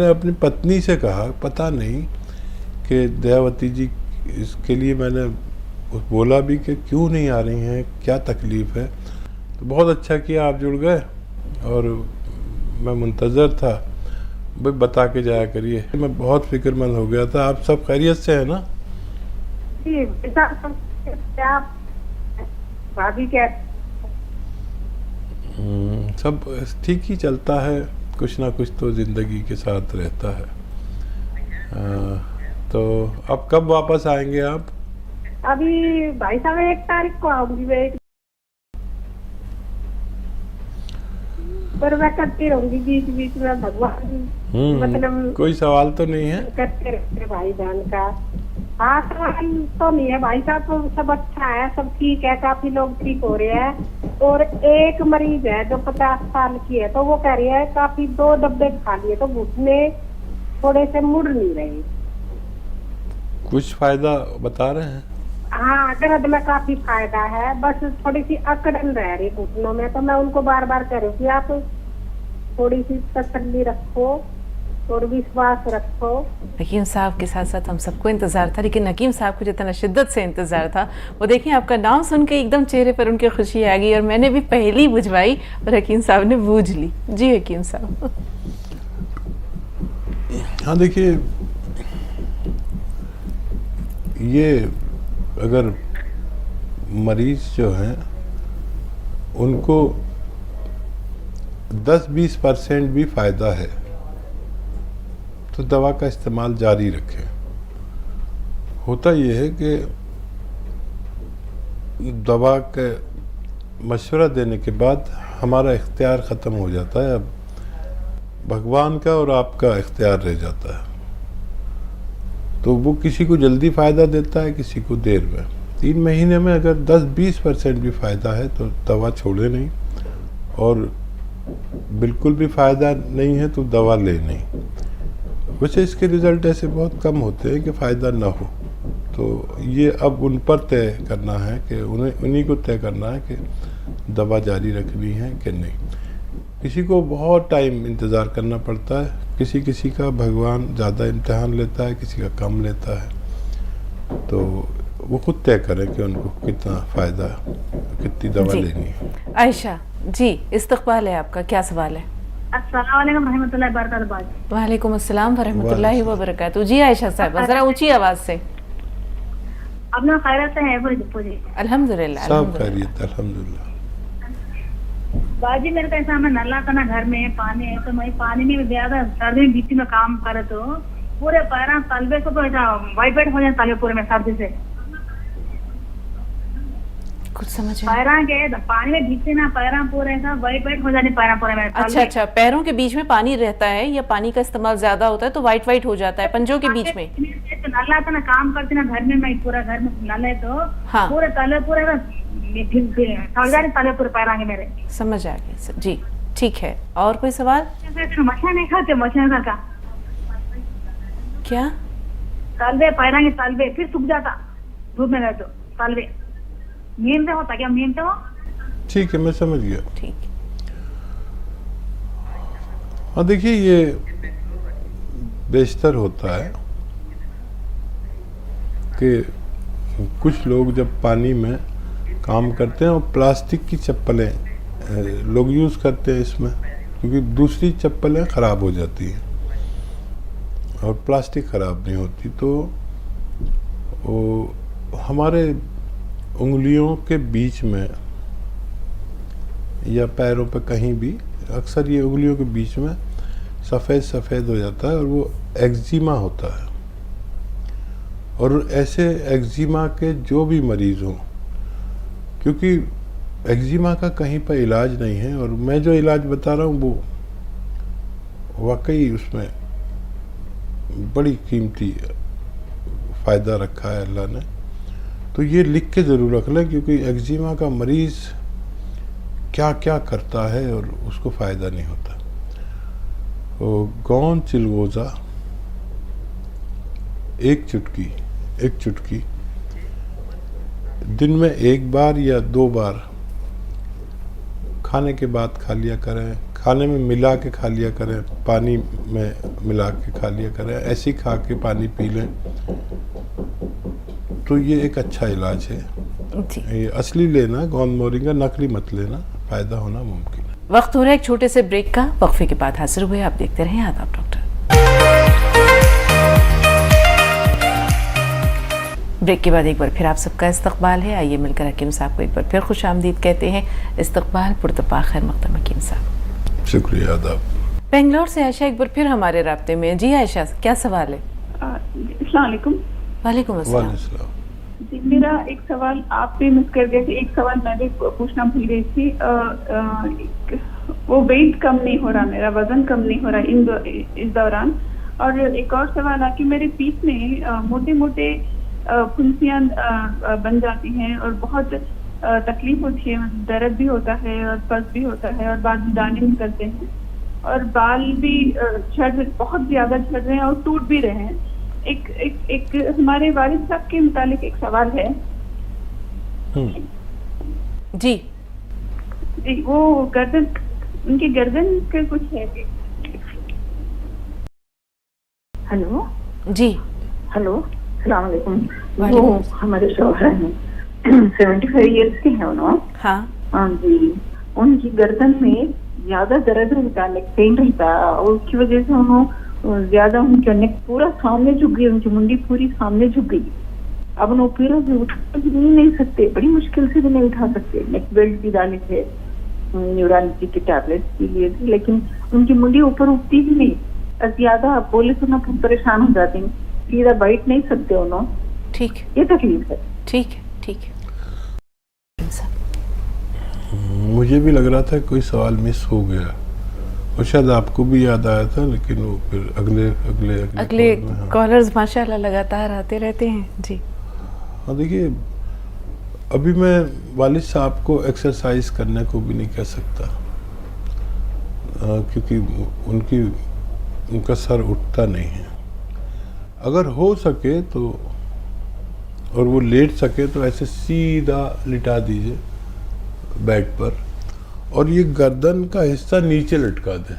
अपनी पत्नी से कहा, पता नहीं कि दयावती जी, इसके लिए मैंने बोला भी कि क्यों नहीं आ रही हैं, क्या तकलीफ़ है। तो बहुत अच्छा किया आप जुड़ गए और मैं मुंतज़र था, भाई बता के जाया करिए। मैं बहुत फिक्रमंद हो गया था। आप सब खैरियत से हैं ना? जी भाभी क्या? सब ठीक ही चलता है, कुछ ना कुछ तो ज़िंदगी के साथ रहता है। तो अब कब वापस आएंगे आप? अभी भाई साहब 1 तारीख को आऊंगी मैं, पर मैं करती रहूंगी बीच बीच में, भगवान मतलब कोई सवाल तो नहीं है? करते रहते भाई बहन का। हाँ सवाल तो नहीं है भाई साहब, तो सब अच्छा है, सब ठीक है, काफी लोग ठीक हो रहे हैं। और एक मरीज है जो 50 साल की है, तो वो कह रही है काफी 2 डब्बे खा लिए तो घुटने थोड़े से मुड़ नहीं रहे। कुछ फायदा बता रहे हैं? हाँ दर्द में काफी फायदा है, बस थोड़ी सी अकड़न रह रही घुटनों में, तो मैं उनको बार बार कह रही हूँ कि आप थोड़ी सी तसल्ली रखो और विश्वास रखो। हकीम साहब के साथ साथ हम सबको इंतज़ार था, लेकिन हकीम साहब को जितना शिद्दत से इंतज़ार था, वो देखिए आपका नाम सुन के एकदम चेहरे पर उनकी खुशी आ गई और मैंने भी पहली बुझवाई और हकीम साहब ने बूझ ली। जी हकीम साहब। हाँ देखिए, ये अगर मरीज जो हैं उनको 10-20% भी फ़ायदा है तो दवा का इस्तेमाल जारी रखें। होता ये है कि दवा के मशवरा देने के बाद हमारा इख्तियार ख़त्म हो जाता है, अब भगवान का और आपका इख्तियार रह जाता है। तो वो किसी को जल्दी फ़ायदा देता है, किसी को देर में। 3 महीने में अगर 10-20% भी फ़ायदा है तो दवा छोड़े नहीं, और बिल्कुल भी फ़ायदा नहीं है तो दवा ले नहीं। वैसे इसके रिज़ल्ट ऐसे बहुत कम होते हैं कि फ़ायदा ना हो, तो ये अब उन पर तय करना है कि उन्हीं को तय करना है कि दवा जारी रखनी है कि नहीं। किसी को बहुत टाइम इंतज़ार करना पड़ता है, किसी का भगवान ज़्यादा इम्तिहान लेता है, किसी का कम लेता है, तो वो खुद तय करें कि उनको कितना फ़ायदा, कितनी दवा लेनी है। आयशा जी, इस्तक़बाल है आपका, क्या सवाल है? अस्सलाम वालेकुम रहमतुल्लाहि व बरकातहू। वालेकुम अस्सलाम व रहमतुल्लाहि व बरकातहू। जी आयशा साहब, ज़रा ऊंची आवाज़ से। अपना खैरियत है पूरी? अल्हम्दुलिल्लाह, सब खैरियत अल्हम्दुलिल्लाह। बाजी मेरे कैसा मैं नल्ला था ना, घर में पानी है तो मैं पानी में ज्यादा सर्दी में बीच में काम करे तो पूरे पैरा तलबे को तो ऐसा वाइट वाइट हो जाए तलबे पूरे में सर्दी से। कुछ समझ पैरा के पानी में भीगते ना पैरा पूरे ऐसा वाइट वाइट हो जाने पैरा पूरे में। अच्छा, पैरों के बीच में पानी रहता है या पानी का इस्तेमाल ज्यादा होता है तो वाइट वाइट हो जाता है पंजों के बीच में? नल्ला था ना, काम करते ना घर में, मैं पूरा घर में नल्ला है तो हाँ। पूरे तले पूरे तले पूरे पैरा के मेरे। समझ आ गया जी, ठीक है। और कोई सवाल? मछलियाँ नहीं खाते, मछलियाँ का क्या? तलबे पैरा के तलबे फिर सूख जाता धूप में रहे तो तलबे नींद होता क्या? नींद हो? ठीक है, मैं समझ गया। ठीक। हाँ देखिए, ये बेशतर होता है कि कुछ लोग जब पानी में काम करते हैं और प्लास्टिक की चप्पलें लोग यूज़ करते हैं इसमें, क्योंकि दूसरी चप्पलें ख़राब हो जाती हैं और प्लास्टिक ख़राब नहीं होती, तो वो हमारे उंगलियों के बीच में या पैरों पे कहीं भी अक्सर ये उंगलियों के बीच में सफ़ेद सफ़ेद हो जाता है और वो एक्जिमा होता है। और ऐसे एक्जिमा के जो भी मरीज़ हों, क्योंकि एक्जिमा का कहीं पर इलाज नहीं है और मैं जो इलाज बता रहा हूँ वो वाकई उसमें बड़ी कीमती फ़ायदा रखा है अल्लाह ने, तो ये लिख के ज़रूर रख लें, क्योंकि एक्जिमा का मरीज़ क्या क्या करता है और उसको फ़ायदा नहीं होता। तो गौन चिलगोज़ा एक चुटकी दिन में 1 बार या 2 बार खाने के बाद खा लिया करें, खाने में मिला के खा लिया करें, पानी में मिला के खा लिया करें, ऐसे ही खा के पानी पी लें, तो ये एक अच्छा इलाज है। ये असली लेना, गोंद मोरिंगा, नकली मत लेना, फ़ायदा होना मुमकिन है। वक्त हो रहा है एक छोटे से ब्रेक का, वक्फे के बाद हाजिर हुए। आप देखते रहें आदाब डॉक्टर। ब्रेक के बाद एक बार फिर आप सबका इस्तकबाल है। आइए मिलकर हकीम साहब को एक बार फिर खुश आमदीद कहते हैं। इस्तकबाल पुरतपा खैर मक़दम हकीम साहब। शुक्रिया, आदाब। बेंगलोर से आयशा एक बार फिर हमारे राब्ते में। जी आयशा, क्या सवाल है? अस्सलाम वालेकुम। वालेकुम अस्सलाम। जी, मेरा एक सवाल आप भी मिस कर गए थे, एक सवाल मैं भी पूछना भूल गई थी। वो वेट कम नहीं हो रहा, मेरा वजन कम नहीं हो रहा इस दौरान। और एक और सवाल है कि मेरे पीठ में मोटे मोटे फुंसियाँ बन जाती हैं और बहुत तकलीफ होती है, दर्द भी होता है और पस भी होता है और बाद में दाने निकलते हैं और बाल भी बहुत ज्यादा झड़ रहे हैं और टूट भी रहे हैं। एक हमारे वालिद साहब के मुतालिक एक सवाल है। जी जी, वो गर्दन, उनकी गर्दन के कुछ है। हेलो जी, हेलो, अस्सलाम वालेकुम। वो हमारे शौहर हैं 75 ईयर्स के हैं उन्होंने। हाँ जी, उनकी गर्दन में ज्यादा दर्द रहता है, नेक पेन रहता है और उसकी वजह से उन्होंने ज्यादा उनका नेक पूरा सामने झुक गई, उनकी मुंडी पूरी सामने झुक गई। अब उन्होंने पैरों से उठा भी नहीं सकते, बड़ी मुश्किल से भी नहीं उठा सकते। नेक बेल्ट भी डाले थे, न्यूरोलॉजी के टैबलेट्स भी लिए थे, लेकिन उनकी मुंडी ऊपर उठती भी नहीं। ज्यादा बोले तो ना परेशान हो जाते हैं, सीधा बैठ नहीं सकते उन्होंने। ठीक, ये तकलीफ है। ठीक है, ठीक है। मुझे भी लग रहा था कोई सवाल मिस हो गया और शायद आपको भी याद आया था, लेकिन वो फिर अगले कॉलर्स माशाल्लाह लगातार आते रहते हैं। जी हाँ, देखिए अभी मैं वालिद साहब को एक्सरसाइज करने को भी नहीं कह सकता, क्योंकि उनकी उनका सर उठता नहीं है। अगर हो सके तो और वो लेट सके तो ऐसे सीधा लिटा दीजिए बेड पर, और ये गर्दन का हिस्सा नीचे लटका दें,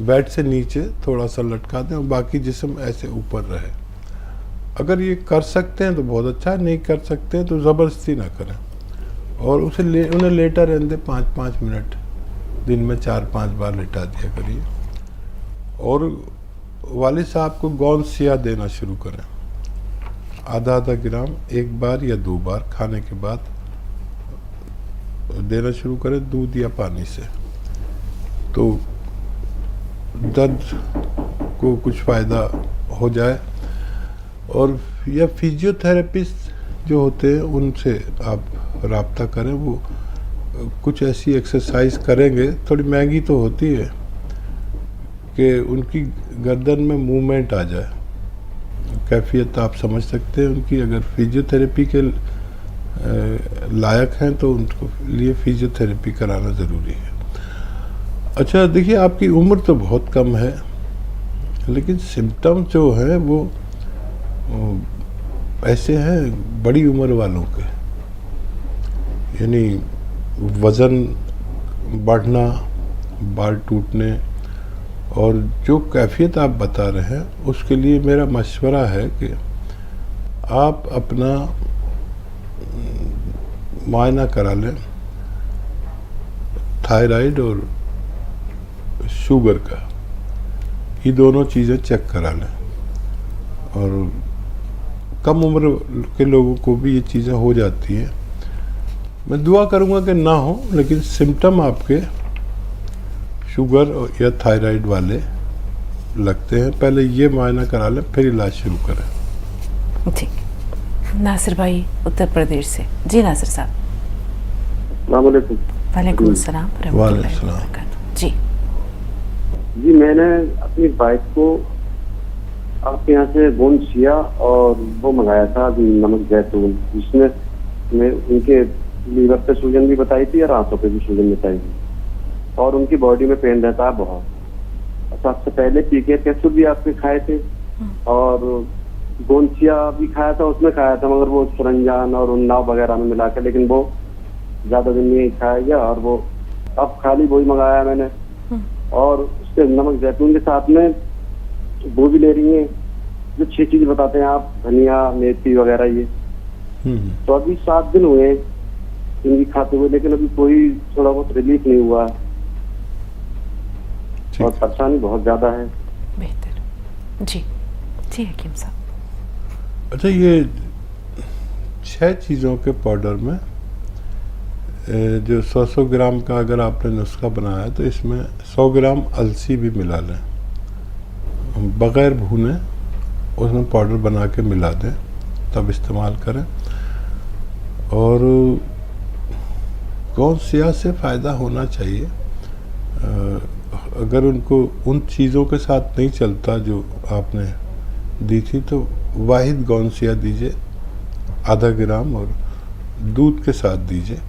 बेड से नीचे थोड़ा सा लटका दें और बाकी जिस्म ऐसे ऊपर रहे। अगर ये कर सकते हैं तो बहुत अच्छा है, नहीं कर सकते हैं तो ज़बरदस्ती ना करें। और उन्हें लेटा रहने दें 5-5 मिनट, दिन में 4-5 बार लेटा दिया करिए। और वालिद साहब को गोंद सिया देना शुरू करें, आधा ग्राम 1 बार या 2 बार खाने के बाद देना शुरू करें, दूध या पानी से। तो दर्द को कुछ फ़ायदा हो जाए। और या फिजियोथेरेपिस्ट जो होते हैं उनसे आप राब्ता करें, वो कुछ ऐसी एक्सरसाइज करेंगे, थोड़ी महंगी तो होती है, कि उनकी गर्दन में मूवमेंट आ जाए। कैफियत आप समझ सकते हैं उनकी। अगर फिजियोथेरेपी के लायक हैं तो उनको लिए फिजियोथेरेपी कराना ज़रूरी है। अच्छा देखिए, आपकी उम्र तो बहुत कम है, लेकिन सिम्टम जो है वो ऐसे हैं बड़ी उम्र वालों के, यानी वज़न बढ़ना, बाल टूटने, और जो कैफियत आप बता रहे हैं उसके लिए मेरा मशवरा है कि आप अपना मुआयना करा लें, थायराइड और शुगर का, ये दोनों चीज़ें चेक करा लें। और कम उम्र के लोगों को भी ये चीज़ें हो जाती हैं। मैं दुआ करूँगा कि ना हो, लेकिन सिम्टम आपके शुगर या थायराइड वाले लगते हैं, पहले ये मुआयना करा लें, फिर इलाज शुरू करें। ठीक। नासिर भाई उत्तर प्रदेश से। जी नासिर साहब। वालेकुम अस्सलाम रहमतुल्लाहि व बरकातहू। जी जी, मैंने अपनी वाइफ को आपके यहाँ से गोंद सिया और वो मंगाया था नमक जैतून, जिसमें मैं उनके लीवर पे सूजन भी बताई थी और आंखों पे भी सूजन बताई थी, और उनकी बॉडी में पेन रहता है बहुत। सबसे पहले पीके कैप्सूल भी आपके खाए थे और गोंद सिया भी खाया था, उसमें खाया था, मगर वो सरंजान और उन्नाव वगैरह में मिला के, लेकिन वो ज्यादा दिन नहीं खाया गया। और वो अब खाली वही मंगाया मैंने, और उसके नमक जैतून के साथ में वो भी ले रही हैं जो 6 चीज बताते हैं आप, धनिया, मेथी वगैरह ये। तो अभी 7 दिन हुए इनकी खाते हुए, लेकिन अभी कोई थोड़ा बहुत रिलीफ नहीं हुआ और परेशानी बहुत ज्यादा है। बेहतर। जी जी हकीम साहब। अच्छा, ये 6 चीज़ों के पाउडर में जो 100 ग्राम का अगर आपने नुस्खा बनाया है तो इसमें 100 ग्राम अलसी भी मिला लें, बग़ैर भूने उसमें पाउडर बना के मिला दें, तब इस्तेमाल करें। और गोंद सिया से फ़ायदा होना चाहिए। अगर उनको उन चीज़ों के साथ नहीं चलता जो आपने दी थी तो वाहिद गोंद सिया दीजिए, आधा ग्राम, और दूध के साथ दीजिए।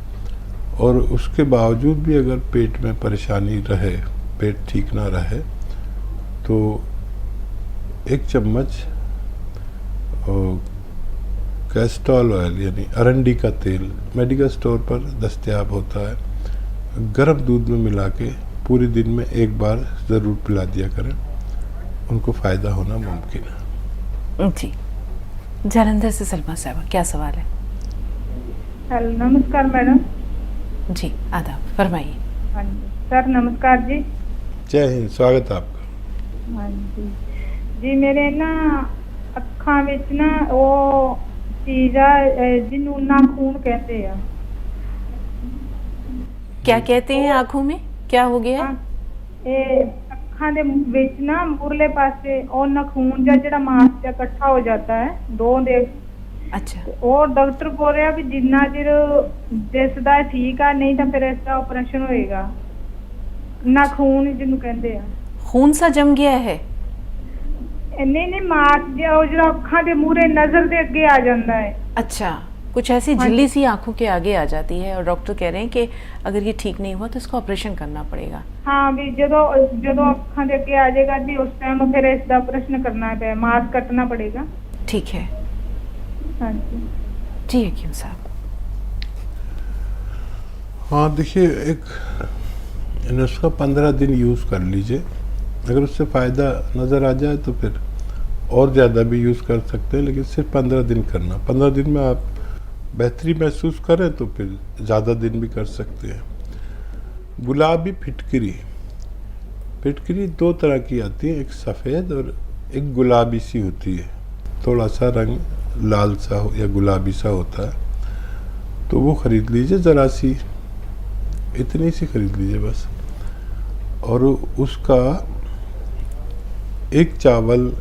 और उसके बावजूद भी अगर पेट में परेशानी रहे, पेट ठीक ना रहे, तो 1 चम्मच कैस्टोल ऑयल यानी अरंडी का तेल मेडिकल स्टोर पर दस्तयाब होता है, गर्म दूध में मिला के पूरे दिन में 1 बार ज़रूर पिला दिया करें, उनको फ़ायदा होना मुमकिन है। जी। जालंधर से सलमा साहब, क्या सवाल है? हेलो, नमस्कार मैडम। जी आदाब, फरमाइए। हाँ जी सर, नमस्कार जी। जय हिंद, स्वागत आपका। हाँ जी जी, मेरे ना अखा विच ना वो चीज़ जिन्हों नाखून कहते हैं। क्या कहते हैं? आँखों में क्या हो गया? अखा दे विच ना मुरले पासे और नाखून जड़ा मांस जा इकट्ठा हो जाता है, 2 दे। अच्छा। और डॉक्टर बोल रहा भी जिन्ना चिर दिसदा ठीक है, नहीं तो फिर इसका ऑपरेशन होएगा। नाखून जिन्हों कहते हैं। खून सा जम गया है? नहीं मास जो अखा दे मूरे नजर दे अगे आ जाता है। अच्छा, कुछ ऐसी झिल्ली सी आंखों के आगे आ जाती है और डॉक्टर कह रहे हैं कि अगर ये ठीक नहीं हुआ तो इसको ऑपरेशन करना पड़ेगा। हाँ भी जो अखा देके आ जाएगा भी उस टाइम फिर इसका ऑपरेशन करना है, मांस कटना पड़ेगा। ठीक है। हाँ जी जी हकीम साहब। हाँ देखिए, एक नुस्खा 15 दिन यूज़ कर लीजिए, अगर उससे फ़ायदा नज़र आ जाए तो फिर और ज़्यादा भी यूज़ कर सकते हैं, लेकिन सिर्फ 15 दिन करना। 15 दिन में आप बेहतरी महसूस करें तो फिर ज़्यादा दिन भी कर सकते हैं। गुलाबी फिटकरी, फिटकरी 2 तरह की आती है, एक सफ़ेद और एक गुलाबी सी होती है, थोड़ा सा रंग लाल सा या गुलाबी सा होता है, तो वो ख़रीद लीजिए, ज़रा सी, इतनी सी ख़रीद लीजिए बस। और उसका 1 चावल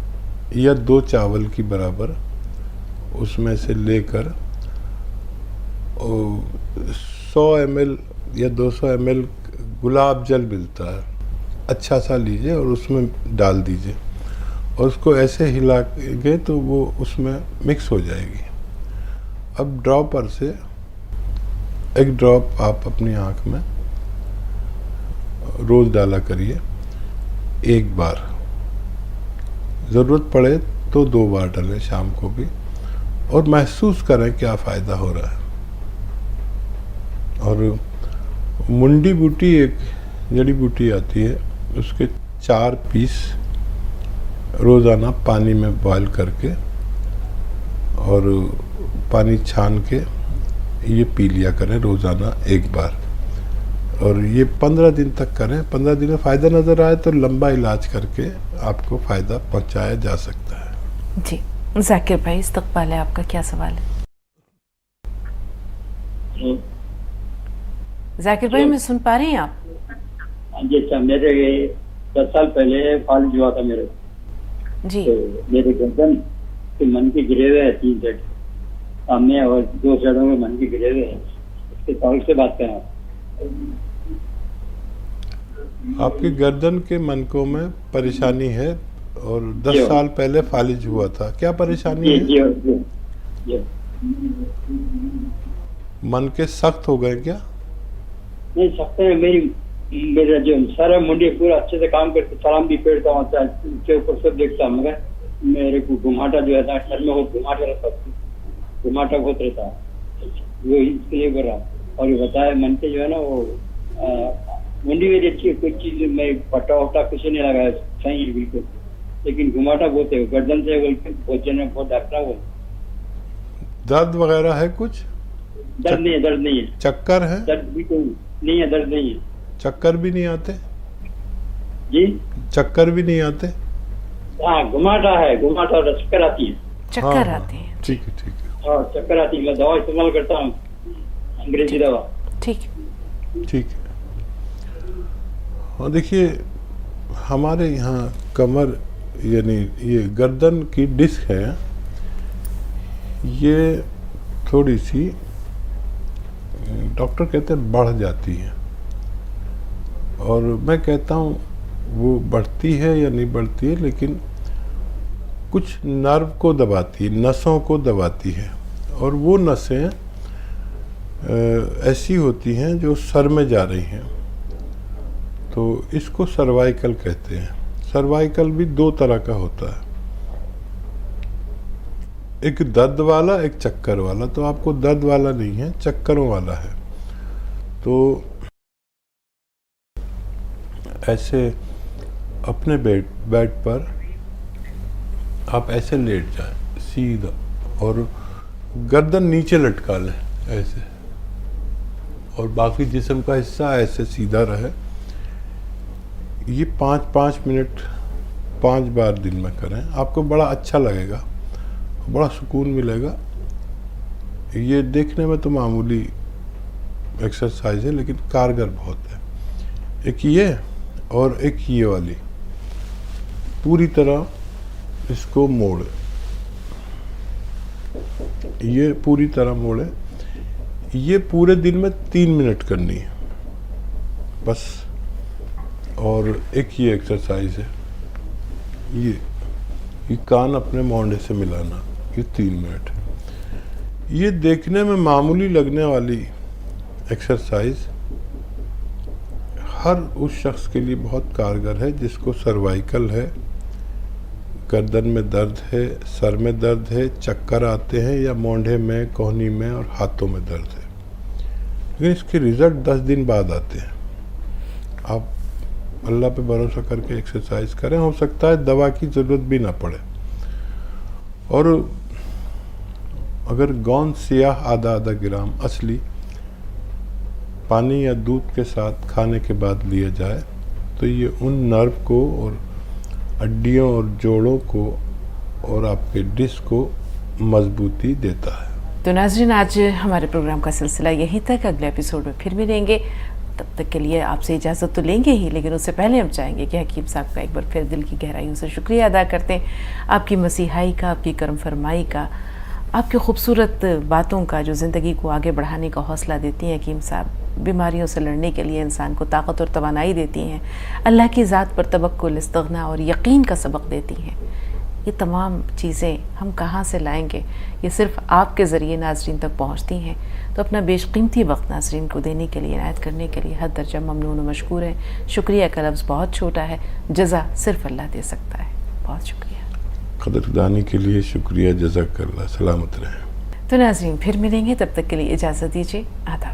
या 2 चावल की बराबर उसमें से लेकर 100 ml या 200 ml गुलाब जल मिलता है, अच्छा सा लीजिए और उसमें डाल दीजिए और उसको ऐसे हिलाएंगे तो वो उसमें मिक्स हो जाएगी। अब ड्रॉपर से 1 ड्रॉप आप अपनी आँख में रोज़ डाला करिए, 1 बार, ज़रूरत पड़े तो 2 बार डालें शाम को भी, और महसूस करें क्या फ़ायदा हो रहा है। और मुंडी बूटी एक जड़ी बूटी आती है, उसके 4 पीस रोज़ाना पानी में बॉयल करके और पानी छान के ये पी लिया करें रोज़ाना 1 बार, और ये 15 दिन तक करें। 15 दिन में फ़ायदा नज़र आए तो लंबा इलाज करके आपको फ़ायदा पहुंचाया जा सकता है। जी जाकिर भाई, इस्तकबाल है आपका, क्या सवाल है? जाकिर भाई मैं सुन पा रही हैं आप? जी अच्छा, मेरे 10 साल पहले फालिज हुआ था मेरे जी। तो मेरे गर्दन के मन के गिरे हुए हैं 3 सेट सामने और 2 साइडों में मन के गिरे हुए हैं। इसके ताल्लुक से बात करें आपकी गर्दन के मनकों में परेशानी है और 10 साल पहले फालिज हुआ था, क्या परेशानी है? जी। मन के सख्त हो गए क्या? नहीं सख्त है, मेरा जो सारा मुंडी पूरा अच्छे से काम करते, सलाम भी पेड़ता होता है, उसके ऊपर सब देखता, मगर मेरे को घुमाटा जो है ना, सर में बहुत घुमाटा रहता, घुमाटा बहुत रहता है, वो इसके लिए बोल रहा। और ये बताया मन के जो है ना वो मुंडी मेरी अच्छी है, कोई चीज में पट्टा वट्टा कुछ नहीं लगाया, सही है बिल्कुल, लेकिन घुमाटा बहुत है, गर्दन से बहुत जन बहुत डॉक्टर वो। दर्द वगैरह है कुछ? दर्द नहीं है, दर्द नहीं है। चक्कर है? दर्द बिल्कुल नहीं है, दर्द नहीं है। चक्कर भी नहीं आते? जी चक्कर भी नहीं आते? हाँ घुमाटा है, घुमाटा और चक्कर आती है। चक्कर आते हैं? ठीक है ठीक है। और चक्कर आती है, मैं दवा इस्तेमाल करता हूँ, अंग्रेजी दवा। ठीक ठीक है। और देखिए हमारे यहाँ कमर यानी ये गर्दन की डिस्क है, ये थोड़ी सी डॉक्टर कहते हैं बढ़ जाती है, और मैं कहता हूँ वो बढ़ती है या नहीं बढ़ती है, लेकिन कुछ नर्व को दबाती है, नसों को दबाती है, और वो नसें ऐसी होती हैं जो सर में जा रही हैं, तो इसको सर्वाइकल कहते हैं। सर्वाइकल भी 2 तरह का होता है, एक दर्द वाला, एक चक्कर वाला। तो आपको दर्द वाला नहीं है, चक्करों वाला है। तो ऐसे अपने बेड पर आप ऐसे लेट जाएं सीधा, और गर्दन नीचे लटका लें ऐसे, और बाकी जिस्म का हिस्सा ऐसे सीधा रहे। ये 5-5 मिनट 5 बार दिन में करें, आपको बड़ा अच्छा लगेगा, बड़ा सुकून मिलेगा। ये देखने में तो मामूली एक्सरसाइज है, लेकिन कारगर बहुत है। एक ये और एक ये वाली, पूरी तरह इसको मोड़े, ये पूरी तरह मोड़े। ये पूरे दिन में 3 मिनट करनी है बस। और एक ये एक्सरसाइज है, ये कान अपने मोंढे से मिलाना, ये 3 मिनट। ये देखने में मामूली लगने वाली एक्सरसाइज हर उस शख्स के लिए बहुत कारगर है जिसको सर्वाइकल है, गर्दन में दर्द है, सर में दर्द है, चक्कर आते हैं या मोंढे में, कोहनी में और हाथों में दर्द है। लेकिन इसके रिजल्ट 10 दिन बाद आते हैं। आप अल्लाह पे भरोसा करके एक्सरसाइज करें, हो सकता है दवा की ज़रूरत भी ना पड़े। और अगर गोंद सियाह आधा ग्राम असली पानी या दूध के साथ खाने के बाद लिया जाए तो ये उन नर्व को और हड्डियों और जोड़ों को और आपके डिस्क को मजबूती देता है। तो नाज़रीन, आज हमारे प्रोग्राम का सिलसिला यहीं तक। अगले एपिसोड में फिर मिलेंगे। तब तक के लिए आपसे इजाज़त तो लेंगे ही, लेकिन उससे पहले हम चाहेंगे कि हकीम साहब का एक बार फिर दिल की गहराइयों से शुक्रिया अदा करते हैं, आपकी मसीहाई का, आपकी करम फरमाई का, आपकी खूबसूरत बातों का जो ज़िंदगी को आगे बढ़ाने का हौसला देती हैं। हकीम साहब बीमारियों से लड़ने के लिए इंसान को ताकत और तवानाई देती हैं, अल्लाह की ज़ात पर तवक्कुल, इस्तिग़ना और यकीन का सबक देती हैं। ये तमाम चीज़ें हम कहाँ से लाएंगे? ये सिर्फ़ आपके ज़रिए नाज़रीन तक पहुँचती हैं। तो अपना बेशकीमती वक्त नाज़रीन को देने के लिए, इनायत करने के लिए हद दर्जा ममनून व मशकूर है। शुक्रिया का लफ्ज़ बहुत छोटा है, जज़ा सिर्फ़ अल्लाह दे सकता है। बहुत शुक्रिया। कदरदानी के लिए शुक्रिया, जज़ाकल्लाह। सलामत रहें। तो नाज़रीन फिर मिलेंगे, तब तक के लिए इजाज़त दीजिए। आदाब।